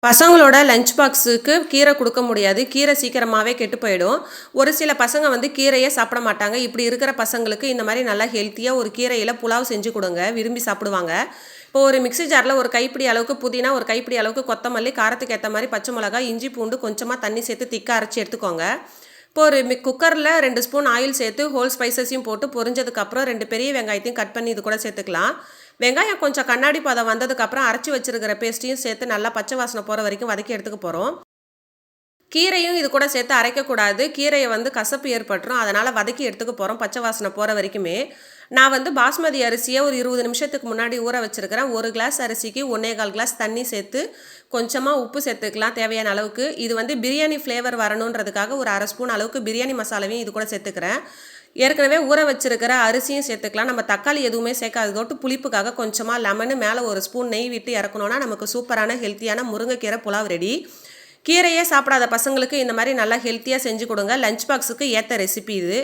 பசங்களோட லஞ்ச் பாக்ஸுக்கு கீரை குடுக்க முடியாது. கீரை சீக்கிரமாவே கெட்டு போயிடும். ஒரு சில பசங்க வந்து கீரையே சாப்பிட மாட்டாங்க. இப்படி இருக்கிற பசங்களுக்கு இந்த மாரி நல்லா ஹெல்த்தியா ஒரு கீரையில புலாவ் செஞ்சு குடுங்க. விரும்பி சாப்பிடுவாங்க. இப்போ ஒரு மிக்ஸி ஜார்ல ஒரு கைப்பிடி அளவுக்கு புதினா, ஒரு கைப்பிடி அளவுக்கு கொத்தமல்லி, காரத்துக்கு ஏத்த மாரி பச்சை மிளகாய், இஞ்சி, பூண்டு கொஞ்சமா தண்ணி சேர்த்து திக்கா அரைச்சு எடுத்துக்கோங்க. இப்போ ஒரு குக்கர்ல 2 ஸ்பூன் ஆயில் சேர்த்து ஹோல் ஸ்பைசஸையும் போட்டு பொரிஞ்சதுக்கப்புறம் 2 பெரிய வெங்காயத்தையும் கட் பண்ணி இது கூட சேர்த்துக்கலாம். வெங்காயம் கொஞ்சம் கண்ணாடி பதம் வந்ததுக்கப்புறம் அரைச்சு வச்சிருக்கிற பேஸ்ட்டையும் சேர்த்து நல்லா பச்சை வாசனை போற வரைக்கும் வதக்கி எடுத்துக்க போறோம். கீரையும் இது கூட சேர்த்து அரைக்கக்கூடாது. கீரைய வந்து கசப்பு ஏற்பட்டுரும். அதனால வதக்கி எடுத்துக்க போறோம். பச்சை வாசனை போற வரைக்குமே. நான் வந்து பாஸ்மதி அரிசிய ஒரு 20 நிமிஷத்துக்கு முன்னாடி ஊற வச்சிருக்கிறேன். 1 கிளாஸ் அரிசிக்கு 1 1/4 கிளாஸ் தண்ணி சேர்த்து, கொஞ்சமா உப்பு சேர்த்துக்கலாம் தேவையான அளவுக்கு. இது வந்து பிரியாணி ஃப்ளேவர் வரணுன்றதுக்காக ஒரு 1/2 ஸ்பூன் அளவுக்கு பிரியாணி மசாலாவையும் இது கூட சேர்த்துக்கிறேன். ஏற்கனவே ஊற வச்சிருக்கிற அரிசியும் சேர்த்துக்கலாம். நம்ம தக்காளி எதுவுமே சேர்க்காததோட்டு புளிப்புக்காக கொஞ்சமா லெமனு மேல 1 ஸ்பூன் நெய் விட்டு இறக்கணும்னா, நமக்கு சூப்பரான ஹெல்த்தியான முருங்கைக்கீரை புலாவ் ரெடி. கீரையே சாப்பிடாத பசங்களுக்கு இந்த மாரி நல்லா ஹெல்த்தியா செஞ்சு குடுங்க. லஞ்ச் பாக்ஸுக்கு ஏத்த ரெசிபி இது.